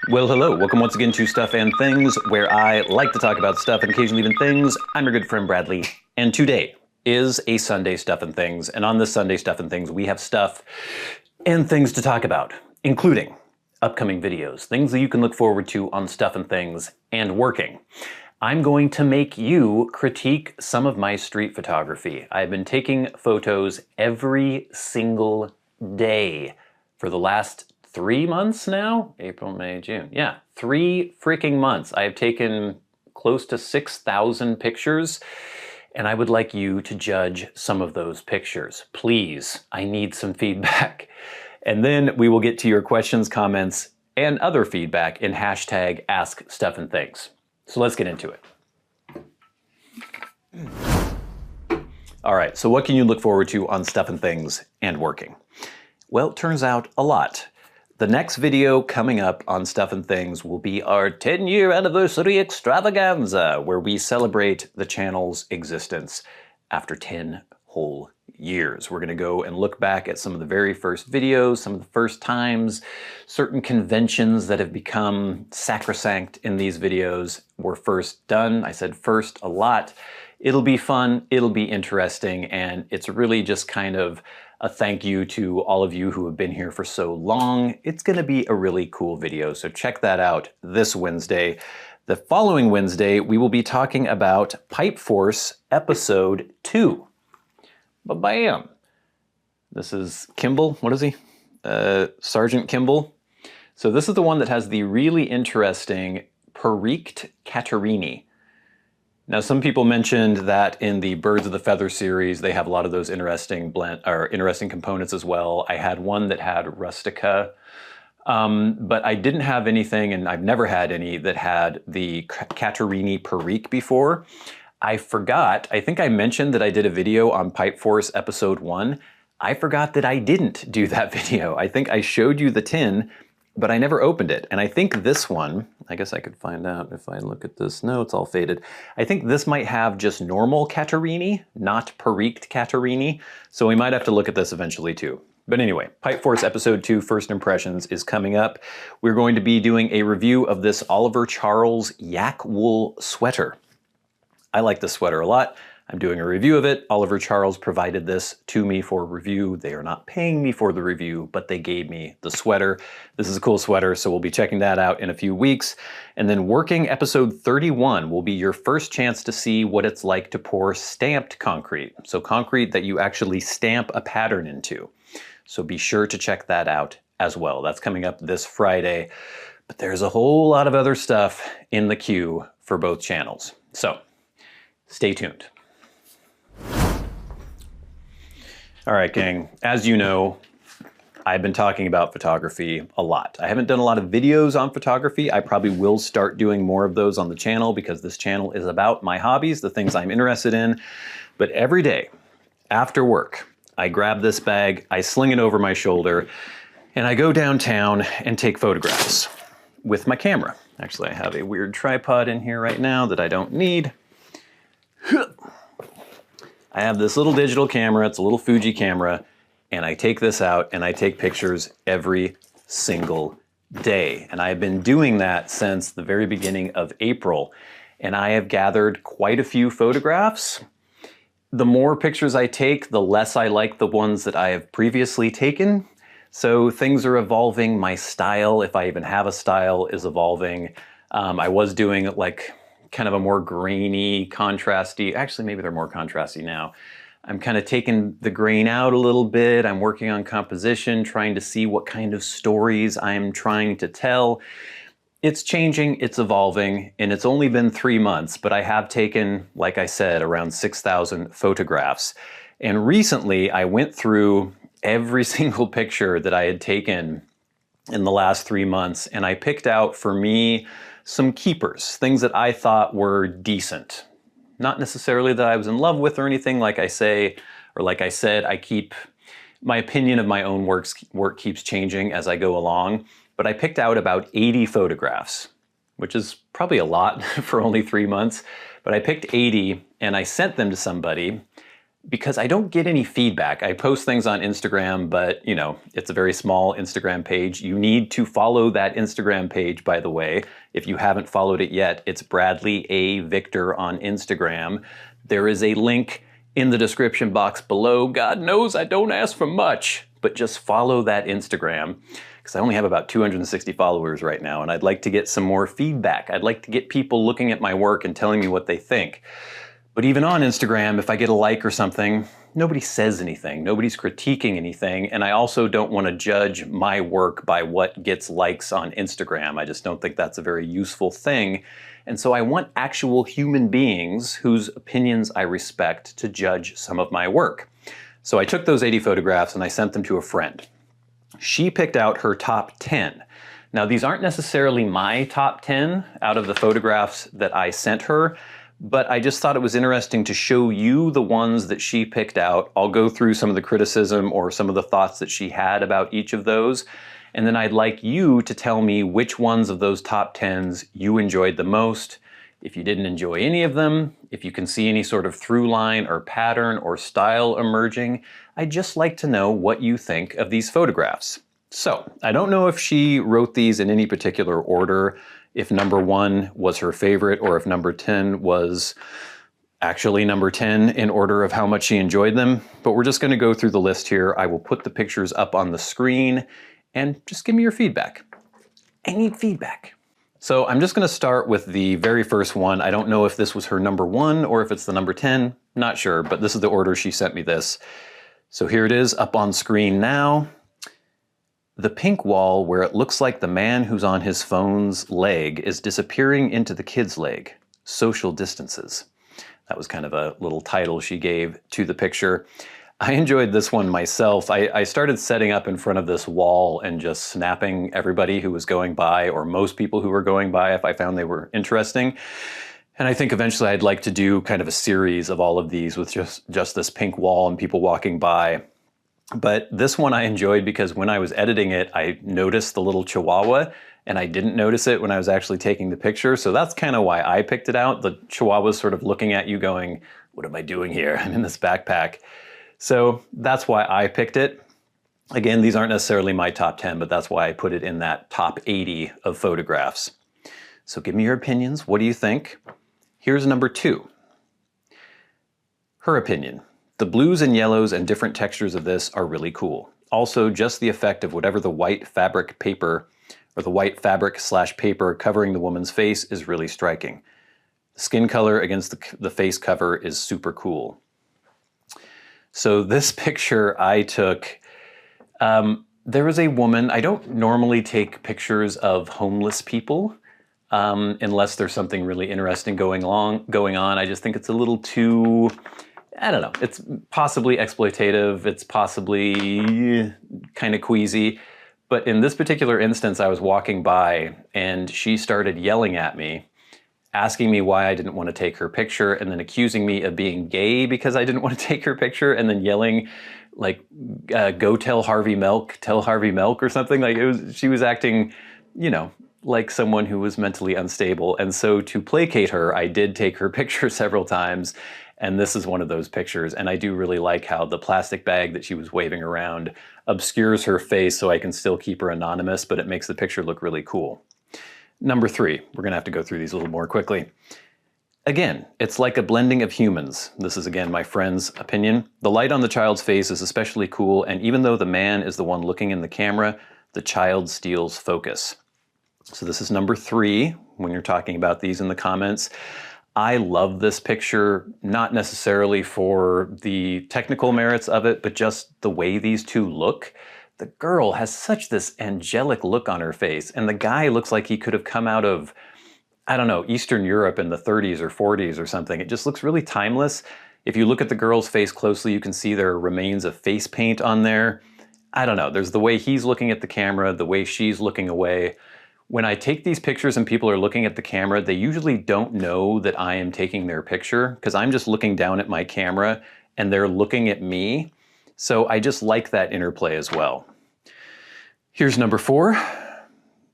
Well, hello. Welcome once again to Stuff and Things, where I like to talk about stuff and occasionally even things. I'm your good friend Bradley, and today is a Sunday Stuff and Things, and on this Sunday Stuff and Things, we have stuff and things to talk about, including upcoming videos, things that you can look forward to on Stuff and Things, and working. I'm going to make you critique some of my street photography. I've been taking photos every single day for the last 3 months now? April, May, June. Yeah, 3 freaking months. I have taken close to 6,000 pictures, and I would like you to judge some of those pictures. Please, I need some feedback. And then we will get to your questions, comments, and other feedback in hashtag askstuffandthings. So let's get into it. All right, so what can you look forward to on Stuff and Things and working? Well, it turns out a lot. The next video coming up on Stuff and Things will be our 10-year anniversary extravaganza, where we celebrate the channel's existence after 10 whole years. We're gonna go and look back at some of the very first videos, some of the first times, certain conventions that have become sacrosanct in these videos were first done. I said first a lot. It'll be fun, it'll be interesting, and it's really just kind of a thank you to all of you who have been here for so long. It's gonna be a really cool video, so check that out this Wednesday. The following Wednesday, we will be talking about Pipe Force Episode 2. Ba-bam! This is Kimball, what is he? Sergeant Kimball. So this is the one that has the really interesting Periqued Catarrhini. Now, some people mentioned that in the Birds of the Feather series, they have a lot of those interesting interesting components as well. I had one that had Rustica, but I didn't have anything, and I've never had any, that had the Catarrhini Perique before. I forgot, I think I mentioned that I did a video on Pipe Force Episode 1. I forgot that I didn't do that video. I think I showed you the tin, but I never opened it. And I think this one, I guess I could find out if I look at this. No, it's all faded. I think this might have just normal Catarrhini, not Periqued Catarrhini. So we might have to look at this eventually too. But anyway, Pipe Force Episode 2 First Impressions is coming up. We're going to be doing a review of this Oliver Charles yak wool sweater. I like this sweater a lot. I'm doing a review of it. Oliver Charles provided this to me for review. They are not paying me for the review, but they gave me the sweater. This is a cool sweater, so we'll be checking that out in a few weeks. And then Working Episode 31 will be your first chance to see what it's like to pour stamped concrete. So concrete that you actually stamp a pattern into. So be sure to check that out as well. That's coming up this Friday. But there's a whole lot of other stuff in the queue for both channels. So stay tuned. All right, gang, as you know, I've been talking about photography a lot. I haven't done a lot of videos on photography. I probably will start doing more of those on the channel because this channel is about my hobbies, the things I'm interested in. But every day after work, I grab this bag, I sling it over my shoulder, and I go downtown and take photographs with my camera. Actually, I have a weird tripod in here right now that I don't need. I have this little digital camera, it's a little Fuji camera, and I take this out and I take pictures every single day. And I've been doing that since the very beginning of April. And I have gathered quite a few photographs. The more pictures I take, the less I like the ones that I have previously taken. So things are evolving. My style, if I even have a style, is evolving. I was doing like kind of a more grainy, contrasty, actually maybe they're more contrasty now. I'm kind of taking the grain out a little bit. I'm working on composition, trying to see what kind of stories I'm trying to tell. It's changing, it's evolving, and it's only been 3 months, but I have taken, like I said, around 6,000 photographs. And recently I went through every single picture that I had taken in the last 3 months, and I picked out for me some keepers, things that I thought were decent. Not necessarily that I was in love with or anything, like I say, or like I said, my opinion of my own work keeps changing as I go along, but I picked out about 80 photographs, which is probably a lot for only 3 months, but I picked 80 and I sent them to somebody. because I don't get any feedback. I post things on Instagram, but you know, it's a very small Instagram page. You need to follow that Instagram page, by the way. If you haven't followed it yet, it's Bradley A. Victor on Instagram. There is a link in the description box below. God knows I don't ask for much, but just follow that Instagram, because I only have about 260 followers right now, and I'd like to get some more feedback. I'd like to get people looking at my work and telling me what they think. But even on Instagram, if I get a like or something, nobody says anything. Nobody's critiquing anything. And I also don't want to judge my work by what gets likes on Instagram. I just don't think that's a very useful thing. And so I want actual human beings whose opinions I respect to judge some of my work. So I took those 80 photographs and I sent them to a friend. She picked out her top 10. Now, these aren't necessarily my top 10 out of the photographs that I sent her, but I just thought it was interesting to show you the ones that she picked out. I'll go through some of the criticism or some of the thoughts that she had about each of those. And then I'd like you to tell me which ones of those top 10s you enjoyed the most. If you didn't enjoy any of them, if you can see any sort of through line or pattern or style emerging, I'd just like to know what you think of these photographs. So, I don't know if she wrote these in any particular order, if number 1 was her favorite, or if number 10 was actually number 10 in order of how much she enjoyed them. But we're just going to go through the list here. I will put the pictures up on the screen and just give me your feedback. I need feedback. So I'm just going to start with the very first one. I don't know if this was her number 1 or if it's the number 10. Not sure, but this is the order she sent me this. So here it is up on screen now. The pink wall where it looks like the man who's on his phone's leg is disappearing into the kid's leg. Social distances. That was kind of a little title she gave to the picture. I enjoyed this one myself. I started setting up in front of this wall and just snapping everybody who was going by, or most people who were going by if I found they were interesting. And I think eventually I'd like to do kind of a series of all of these with just this pink wall and people walking by. But this one I enjoyed because when I was editing it, I noticed the little chihuahua, and I didn't notice it when I was actually taking the picture. So that's kind of why I picked it out. The chihuahua's sort of looking at you going, what am I doing here? I'm in this backpack. So that's why I picked it. Again, these aren't necessarily my top 10, but that's why I put it in that top 80 of photographs. So give me your opinions. What do you think? Here's number 2. Her opinion. The blues and yellows and different textures of this are really cool. Also, just the effect of whatever the white fabric paper, or the white fabric / paper covering the woman's face is really striking. The skin color against the face cover is super cool. So this picture I took, there was a woman. I don't normally take pictures of homeless people unless there's something really interesting going on. I just think it's a little too, I don't know, it's possibly exploitative, it's possibly kind of queasy, but in this particular instance I was walking by and she started yelling at me, asking me why I didn't want to take her picture, and then accusing me of being gay because I didn't want to take her picture, and then yelling like, go tell Harvey Milk or something. Like she was acting, you know, like someone who was mentally unstable. And so to placate her, I did take her picture several times. And this is one of those pictures. And I do really like how the plastic bag that she was waving around obscures her face so I can still keep her anonymous, but it makes the picture look really cool. Number 3, we're gonna have to go through these a little more quickly. Again, it's like a blending of humans. This is again my friend's opinion. The light on the child's face is especially cool, and even though the man is the one looking in the camera, the child steals focus. So this is number 3 when you're talking about these in the comments. I love this picture, not necessarily for the technical merits of it, but just the way these two look. The girl has such this angelic look on her face, and the guy looks like he could have come out of, I don't know, Eastern Europe in the 30s or 40s or something. It just looks really timeless. If you look at the girl's face closely, you can see there are remains of face paint on there. I don't know, there's the way he's looking at the camera, the way she's looking away. When I take these pictures and people are looking at the camera, they usually don't know that I am taking their picture because I'm just looking down at my camera and they're looking at me. So I just like that interplay as well. Here's number 4.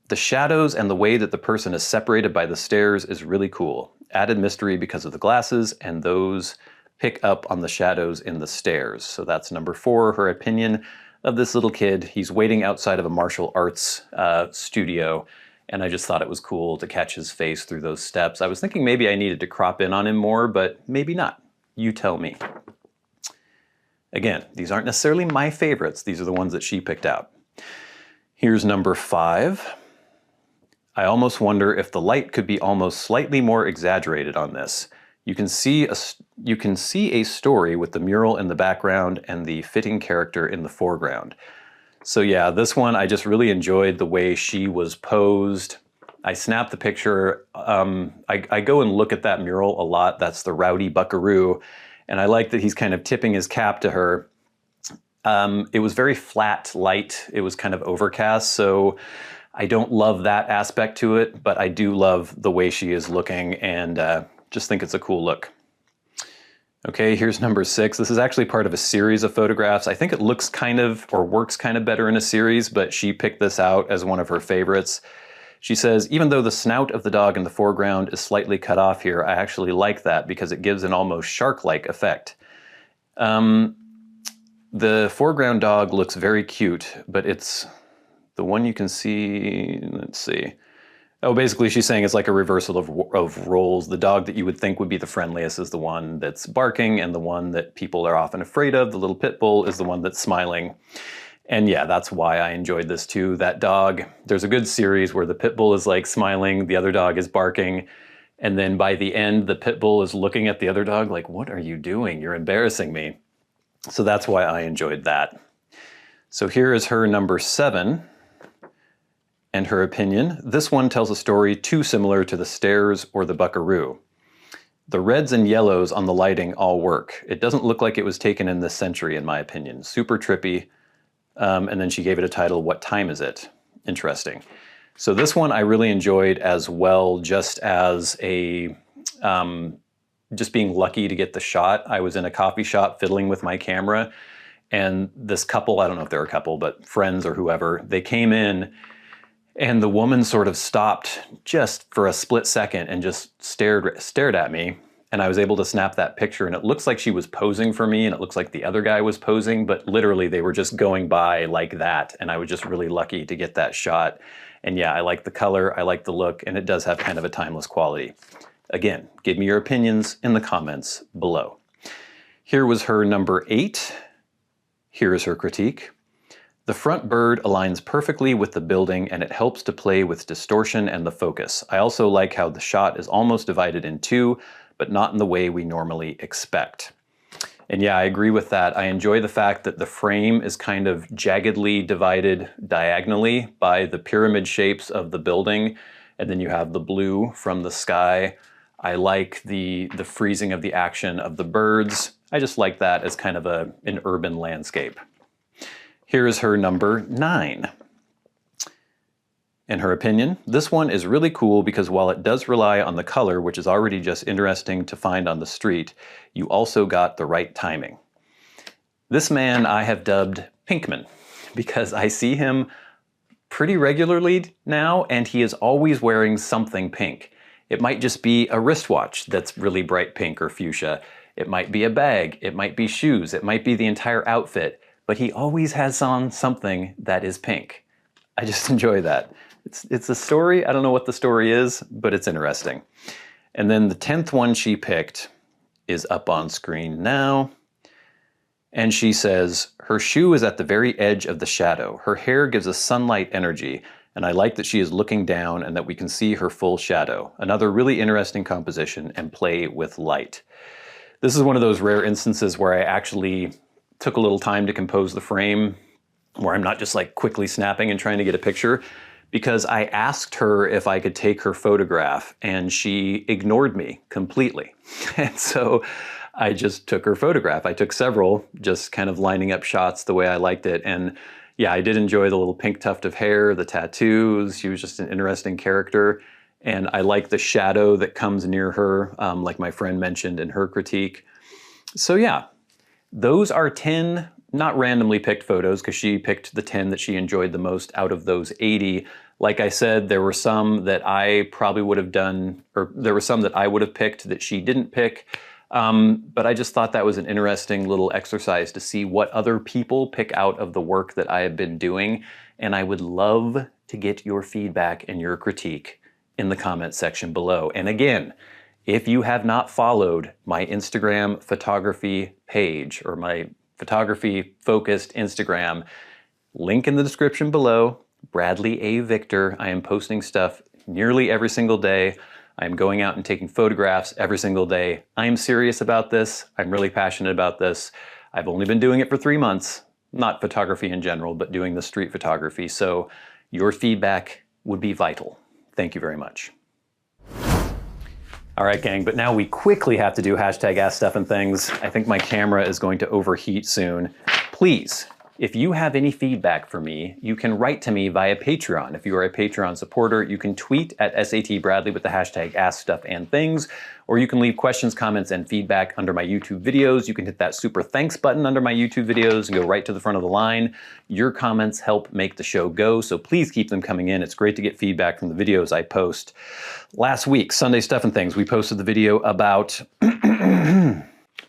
The shadows and the way that the person is separated by the stairs is really cool. Added mystery because of the glasses and those pick up on the shadows in the stairs. So that's number 4, her opinion of this little kid. He's waiting outside of a martial arts studio, and I just thought it was cool to catch his face through those steps. I was thinking maybe I needed to crop in on him more, but maybe not. You tell me. Again, these aren't necessarily my favorites. These are the ones that she picked out. Here's number 5. I almost wonder if the light could be almost slightly more exaggerated on this. You can see a story with the mural in the background and the fitting character in the foreground. So yeah, this one, I just really enjoyed the way she was posed. I snapped the picture. I go and look at that mural a lot. That's the rowdy buckaroo. And I like that he's kind of tipping his cap to her. It was very flat light. It was kind of overcast. So I don't love that aspect to it, but I do love the way she is looking, and just think it's a cool look. Okay, here's number 6. This is actually part of a series of photographs. I think it looks kind of, or works kind of better in a series, but she picked this out as one of her favorites. She says, even though the snout of the dog in the foreground is slightly cut off here, I actually like that because it gives an almost shark-like effect. The foreground dog looks very cute, but it's the one you can see, let's see. Oh, basically she's saying it's like a reversal of roles. The dog that you would think would be the friendliest is the one that's barking, and the one that people are often afraid of, the little pit bull, is the one that's smiling. And yeah, that's why I enjoyed this too. That dog, there's a good series where the pit bull is like smiling, the other dog is barking, and then by the end, the pit bull is looking at the other dog like, what are you doing? You're embarrassing me. So that's why I enjoyed that. So here is her number 7. And her opinion, this one tells a story too similar to the stairs or the buckaroo. The reds and yellows on the lighting all work. It doesn't look like it was taken in this century, in my opinion. Super trippy. And then she gave it a title, What Time Is It? Interesting. So this one I really enjoyed as well, just as a, just being lucky to get the shot. I was in a coffee shop fiddling with my camera, and this couple, I don't know if they're a couple, but friends or whoever, they came in, and the woman sort of stopped just for a split second and just stared at me. And I was able to snap that picture, and it looks like she was posing for me, and it looks like the other guy was posing, but literally they were just going by like that. And I was just really lucky to get that shot. And yeah, I like the color, I like the look, and it does have kind of a timeless quality. Again, give me your opinions in the comments below. Here was her number 8. Here is her critique. The front bird aligns perfectly with the building, and it helps to play with distortion and the focus. I also like how the shot is almost divided in 2, but not in the way we normally expect. And yeah, I agree with that. I enjoy the fact that the frame is kind of jaggedly divided diagonally by the pyramid shapes of the building, and then you have the blue from the sky. I like the freezing of the action of the birds. I just like that as kind of an urban landscape. Here is her number 9. In her opinion, this one is really cool because while it does rely on the color, which is already just interesting to find on the street, you also got the right timing. This man I have dubbed Pinkman because I see him pretty regularly now, and he is always wearing something pink. It might just be a wristwatch that's really bright pink or fuchsia. It might be a bag. It might be shoes. It might be the entire outfit. But he always has on something that is pink. I just enjoy that. It's a story. I don't know what the story is, but it's interesting. And then the 10th one she picked is up on screen now. And she says, her shoe is at the very edge of the shadow. Her hair gives a sunlight energy, and I like that she is looking down and that we can see her full shadow. Another really interesting composition and play with light. This is one of those rare instances where I actually took a little time to compose the frame, where I'm not just like quickly snapping and trying to get a picture, because I asked her if I could take her photograph and she ignored me completely. And so I just took her photograph. I took several, just kind of lining up shots the way I liked it. And yeah, I did enjoy the little pink tuft of hair, the tattoos. She was just an interesting character. And I like the shadow that comes near her, like my friend mentioned in her critique. So yeah, those are 10 not randomly picked photos, because she picked the 10 that she enjoyed the most out of those 80. Like I said, there were some that I probably would have done, or there were some that I would have picked that she didn't pick. But I just thought that was an interesting little exercise to see what other people pick out of the work that I have been doing. And I would love to get your feedback and your critique in the comment section below. And again, if you have not followed my Instagram photography page or my photography focused Instagram, link in the description below, Bradley A. Victor. I am posting stuff nearly every single day. I'm going out and taking photographs every single day. I'm serious about this. I'm really passionate about this. I've only been doing it for 3 months, not photography in general, but doing the street photography. So your feedback would be vital. Thank you very much. All right, gang, but now we quickly have to do hashtag #AskStuffandThings. I think my camera is going to overheat soon. Please, if you have any feedback for me, you can write to me via Patreon. If you are a Patreon supporter, you can tweet at @SATBradley with the hashtag #AskStuffandThings, or you can leave questions, comments, and feedback under my YouTube videos. You can hit that super thanks button under my YouTube videos and go right to the front of the line. Your comments help make the show go, so please keep them coming in. It's great to get feedback from the videos I post. Last week, Sunday Stuff and Things, we posted the video about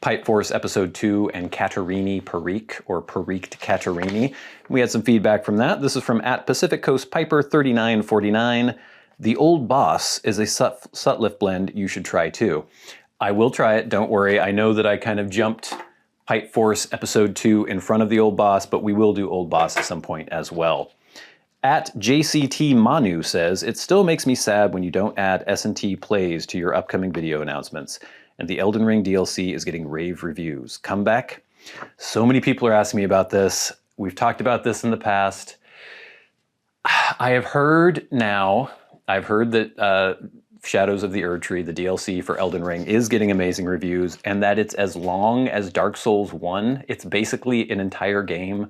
Pipe Force Episode 2 and Caterini Perique, or Periqued Caterini. We had some feedback from that. This is from @PacificCoastPiper3949. The Old Boss is a Sutliff blend you should try too. I will try it, don't worry. I know that I kind of jumped Pipe Force Episode 2 in front of the Old Boss, but we will do Old Boss at some point as well. @JCT Manu says, it still makes me sad when you don't add S&T plays to your upcoming video announcements. And the Elden Ring DLC is getting rave reviews. Comeback? So many people are asking me about this. We've talked about this in the past. I have heard now, I've heard that Shadows of the Erdtree, the DLC for Elden Ring, is getting amazing reviews, and that it's as long as Dark Souls 1. It's basically an entire game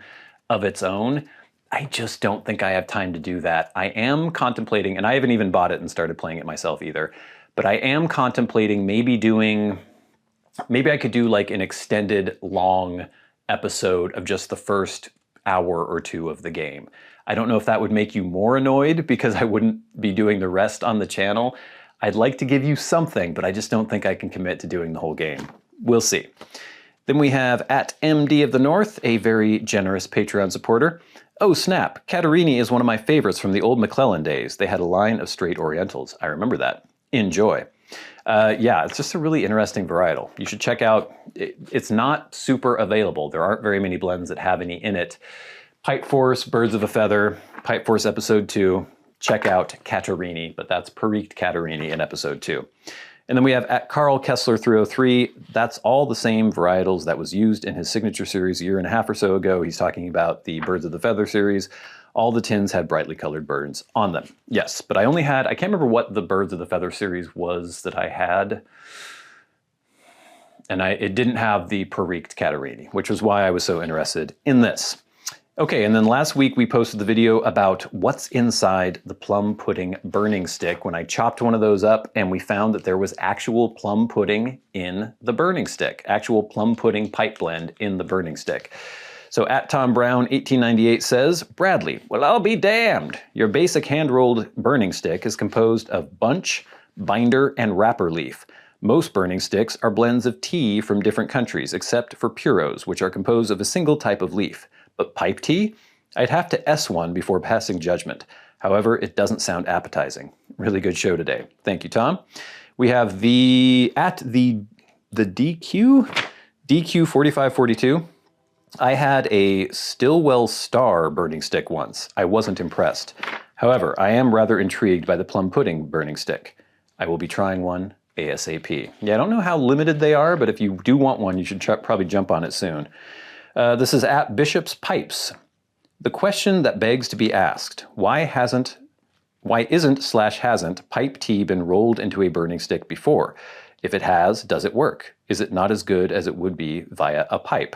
of its own. I just don't think I have time to do that. I am contemplating, and I haven't even bought it and started playing it myself either, but I am contemplating maybe I could do like an extended long episode of just the first hour or two of the game. I don't know if that would make you more annoyed because I wouldn't be doing the rest on the channel. I'd like to give you something, but I just don't think I can commit to doing the whole game. We'll see. Then we have @MD of the North, a very generous Patreon supporter. Oh snap, Caterini is one of my favorites from the old McClellan days. They had a line of straight Orientals. I remember that. Enjoy. Yeah, it's just a really interesting varietal. You should check out, it's not super available. There aren't very many blends that have any in it. Pipe Force, Birds of a Feather, Pipe Force Episode 2, check out Caterini, but that's Periqued Caterini in Episode 2. And then we have @CarlKessler303, that's all the same varietals that was used in his signature series a year and a half or so ago. He's talking about the Birds of the Feather series. All the tins had brightly colored birds on them. Yes, but I only had, I can't remember what the Birds of the Feather series was that I had. And it didn't have the Periqued Caterini, which was why I was so interested in this. Okay, and then last week we posted the video about what's inside the plum pudding burning stick when I chopped one of those up and we found that there was actual plum pudding in the burning stick, actual plum pudding pipe blend in the burning stick. So @TomBrown1898 says, Bradley, well I'll be damned. Your basic hand-rolled burning stick is composed of bunch, binder, and wrapper leaf. Most burning sticks are blends of tea from different countries, except for puros, which are composed of a single type of leaf. But pipe tea? I'd have to S one before passing judgment. However, it doesn't sound appetizing. Really good show today. Thank you, Tom. We have the DQ4542. I had a Stillwell Star burning stick once. I wasn't impressed. However, I am rather intrigued by the plum pudding burning stick. I will be trying one ASAP. Yeah, I don't know how limited they are, but if you do want one, you should probably jump on it soon. This is @Bishop's Pipes. The question that begs to be asked, why isn't/hasn't pipe tea been rolled into a burning stick before? If it has, does it work? Is it not as good as it would be via a pipe?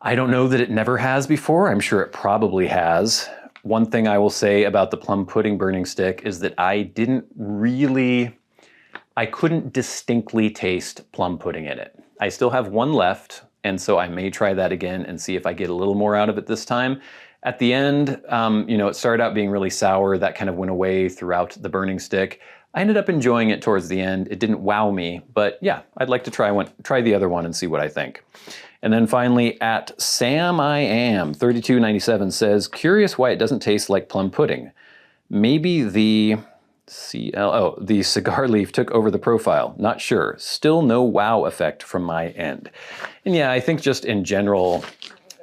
I don't know that it never has before. I'm sure it probably has. One thing I will say about the plum pudding burning stick is that I couldn't distinctly taste plum pudding in it. I still have one left, and so I may try that again and see if I get a little more out of it this time. At the end, it started out being really sour. That kind of went away throughout the burning stick. I ended up enjoying it towards the end. It didn't wow me, but yeah, I'd like to try the other one and see what I think. And then finally, at SamIam3297 says, curious why it doesn't taste like plum pudding. Maybe the the cigar leaf took over the profile. Not sure. Still no wow effect from my end. And yeah, I think just in general,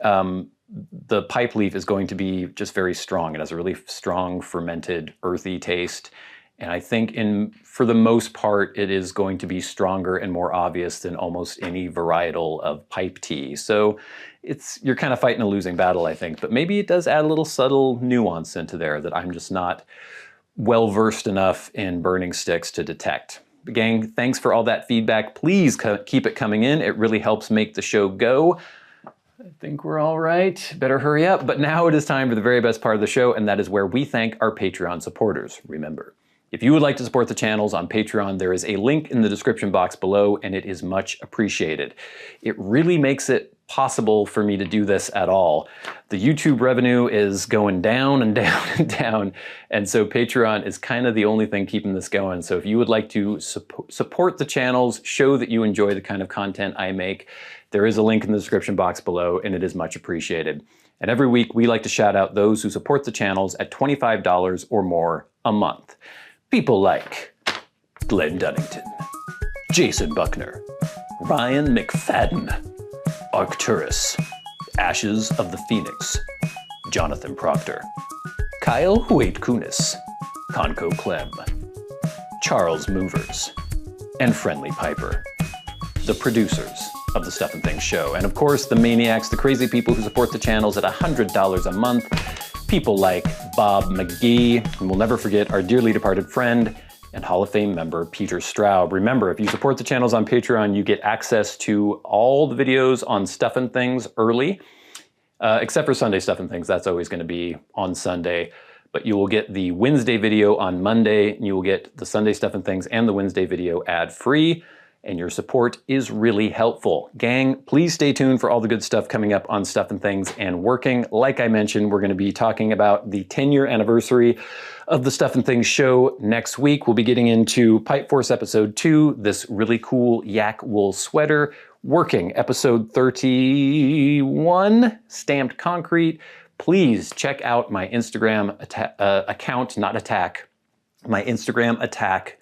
the pipe leaf is going to be just very strong. It has a really strong, fermented, earthy taste. And I think for the most part, it is going to be stronger and more obvious than almost any varietal of pipe tea. So you're kind of fighting a losing battle, I think. But maybe it does add a little subtle nuance into there that I'm just not well-versed enough in burning sticks to detect. Gang, thanks for all that feedback. Please keep it coming in. It really helps make the show go. I think we're all right. Better hurry up. But now it is time for the very best part of the show, and that is where we thank our Patreon supporters. Remember, if you would like to support the channels on Patreon, there is a link in the description box below, and it is much appreciated. It really makes it possible for me to do this at all. The YouTube revenue is going down and down and down, and so Patreon is kind of the only thing keeping this going. So if you would like to support the channels, show that you enjoy the kind of content I make, there is a link in the description box below, and it is much appreciated. And every week, we like to shout out those who support the channels at $25 or more a month. People like Glenn Dunnington, Jason Buckner, Ryan McFadin, Arcturus, Ashes of the Phoenix, Jonathon Proctor, Kyle Waitkunas, ConCoClem, Charles Movers, and Friendly Piper, the producers of the Stuff and Things show. And of course, the Maniacs, the crazy people who support the channels at $100 a month. People like Bob Magee, and we'll never forget our dearly departed friend and Hall of Fame member, Peter Straub. Remember, if you support the channels on Patreon, you get access to all the videos on Stuff and Things early, except for Sunday Stuff and Things. That's always going to be on Sunday. But you will get the Wednesday video on Monday, and you will get the Sunday Stuff and Things and the Wednesday video ad-free. And your support is really helpful. Gang, please stay tuned for all the good stuff coming up on Stuff and Things and Working. Like I mentioned, we're going to be talking about the 10-year anniversary of the Stuff and Things show next week. We'll be getting into Pipe Force Episode 2, this really cool yak wool sweater. Working, Episode 31, Stamped Concrete. Please check out my Instagram account, not attack, my Instagram attack.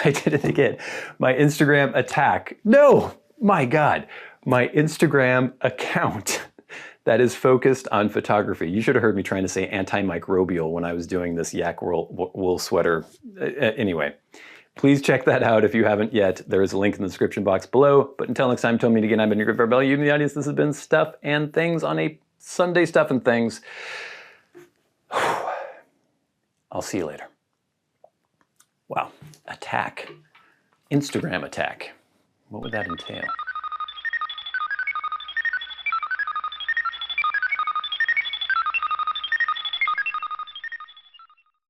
I did it again. My Instagram attack. No, my God. My Instagram account that is focused on photography. You should have heard me trying to say antimicrobial when I was doing this yak wool sweater. Anyway, please check that out if you haven't yet. There is a link in the description box below. But until next time, tell me again, I've been your good friend Belly. You in the audience. This has been Stuff and Things on a Sunday Stuff and Things. I'll see you later. Wow. Attack. Instagram attack. What would that entail?